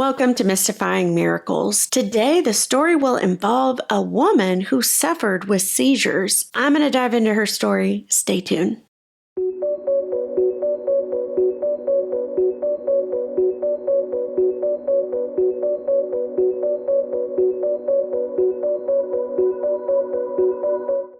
Welcome to Mystifying Miracles. Today, the story will involve a woman who suffered with seizures. I'm going to dive into her story. Stay tuned.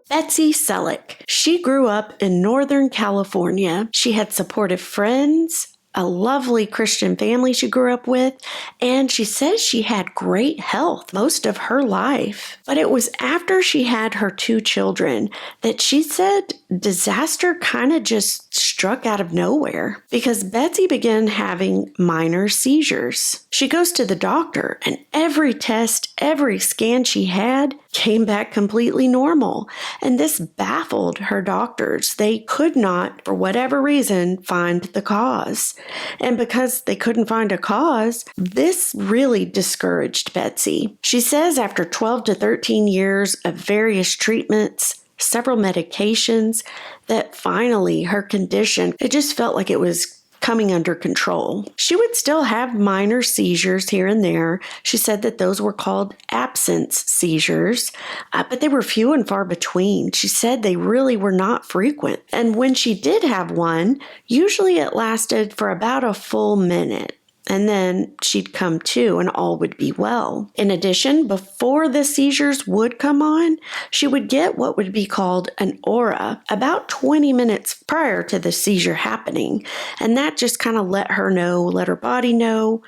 Betsy Sellick. She grew up in Northern California. She had supportive friends, a lovely Christian family she grew up with, and she says she had great health most of her life. But it was after she had her 2 children that she said disaster kind of just struck out of nowhere because Betsy began having minor seizures. She goes to the doctor, and every test, every scan she had came back completely normal. And this baffled her doctors. They could not, for whatever reason, find the cause. And because they couldn't find a cause, this really discouraged Betsy. She says after 12 to 13 years of various treatments, several medications, that finally her condition, it just felt like it was coming under control. She would still have minor seizures here and there. She said that those were called absence seizures, but they were few and far between. She said they really were not frequent. And when she did have one, usually it lasted for about a full minute. And then she'd come to and all would be well. In addition, before the seizures would come on, she would get what would be called an aura about 20 minutes prior to the seizure happening. And that just kind of let her body know,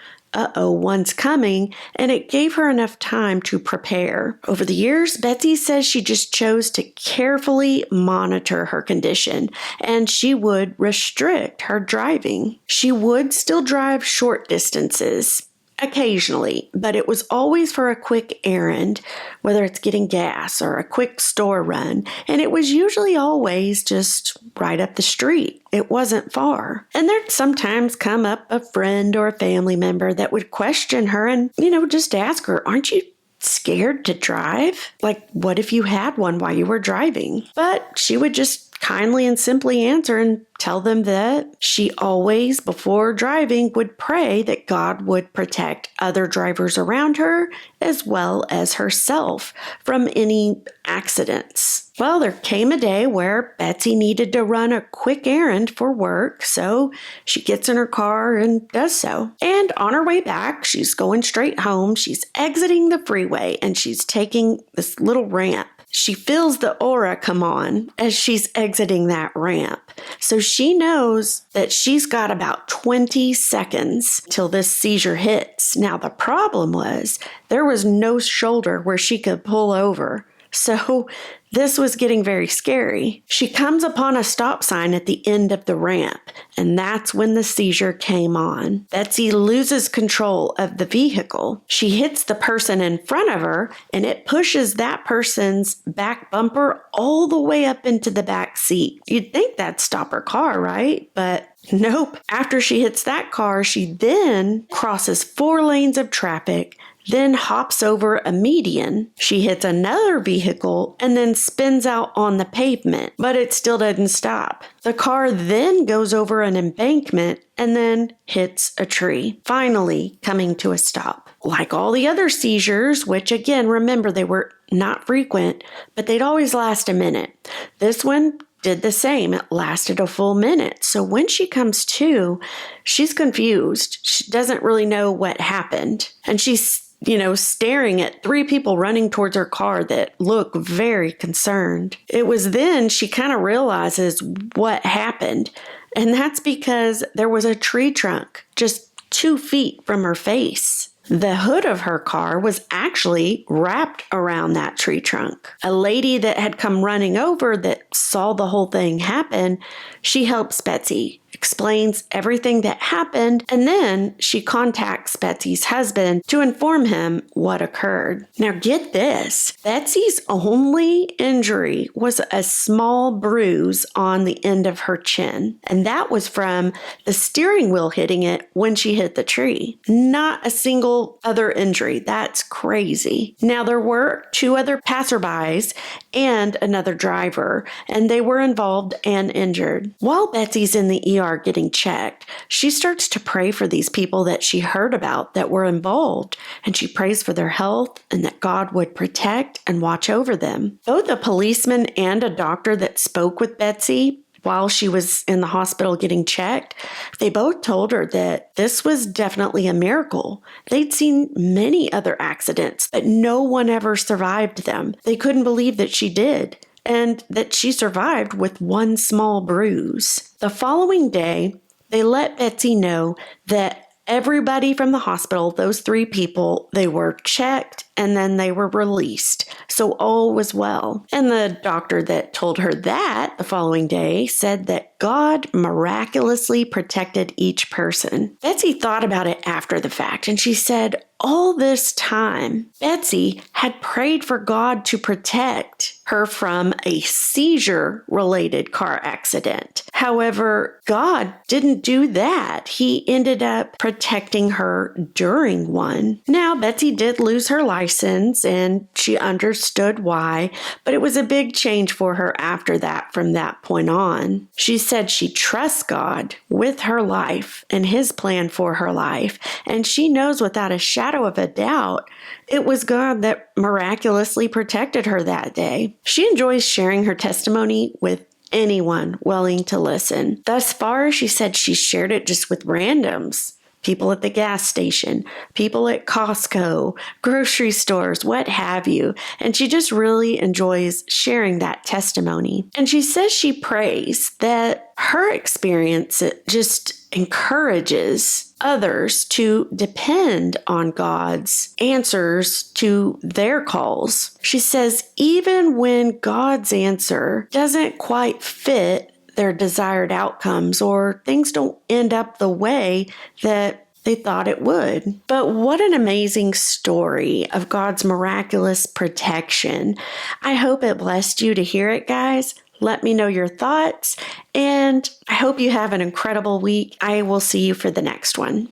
one's coming, and it gave her enough time to prepare. Over the years, Betsy says she just chose to carefully monitor her condition, and she would restrict her driving. She would still drive short distances, occasionally, but it was always for a quick errand, whether it's getting gas or a quick store run, and it was usually always just right up the street. It wasn't far. And there'd sometimes come up a friend or a family member that would question her and, just ask her, aren't you scared to drive? Like, what if you had one while you were driving? But she would just kindly and simply answer and tell them that she always, before driving, would pray that God would protect other drivers around her as well as herself from any accidents. Well, there came a day where Betsy needed to run a quick errand for work, so she gets in her car and does so. And on her way back, she's going straight home. She's exiting the freeway and she's taking this little ramp. She feels the aura come on as she's exiting that ramp. So she knows that she's got about 20 seconds till this seizure hits. Now, the problem was there was no shoulder where she could pull over. So this was getting very scary. She comes upon a stop sign at the end of the ramp, and that's when the seizure came on. Betsy loses control of the vehicle. She hits the person in front of her, and it pushes that person's back bumper all the way up into the back seat. You'd think that'd stop her car, right? But nope. After she hits that car, she then crosses 4 lanes of traffic, then hops over a median. She hits another vehicle and then spins out on the pavement, but it still doesn't stop. The car then goes over an embankment and then hits a tree, finally coming to a stop. Like all the other seizures, which again, remember, they were not frequent, but they'd always last a minute. This one did the same. It lasted a full minute. So when she comes to, she's confused. She doesn't really know what happened. And she's staring at 3 people running towards her car that look very concerned. It was then she kind of realizes what happened. And that's because there was a tree trunk just 2 feet from her face. The hood of her car was actually wrapped around that tree trunk. A lady that had come running over that saw the whole thing happen, she helps Betsy, explains everything that happened, and then she contacts Betsy's husband to inform him what occurred. Now get this, Betsy's only injury was a small bruise on the end of her chin, and that was from the steering wheel hitting it when she hit the tree. Not a single other injury. That's crazy. Now there were 2 other passerbys and another driver, and they were involved and injured. While Betsy's in the ER car getting checked, she starts to pray for these people that she heard about that were involved, and she prays for their health and that God would protect and watch over them. Both a policeman and a doctor that spoke with Betsy while she was in the hospital getting checked, they both told her that this was definitely a miracle. They'd seen many other accidents, but no one ever survived them. They couldn't believe that she did, and that she survived with one small bruise. The following day, they let Betsy know that everybody from the hospital, those 3 people, they were checked and then they were released. So all was well. And the doctor that told her that the following day said that God miraculously protected each person. Betsy thought about it after the fact, and she said, all this time, Betsy had prayed for God to protect her from a seizure-related car accident. However, God didn't do that. He ended up protecting her during one. Now, Betsy did lose her license, and she understood why, but it was a big change for her after that from that point on. She said she trusts God with her life and His plan for her life, and she knows without a shadow of a doubt it was God that miraculously protected her that day. She enjoys sharing her testimony with anyone willing to listen. Thus far, she said she shared it just with randoms. People at the gas station, people at Costco, grocery stores, what have you. And she just really enjoys sharing that testimony. And she says she prays that her experience just encourages others to depend on God's answers to their calls. She says even when God's answer doesn't quite fit their desired outcomes, or things don't end up the way that they thought it would. But what an amazing story of God's miraculous protection. I hope it blessed you to hear it, guys. Let me know your thoughts, and I hope you have an incredible week. I will see you for the next one.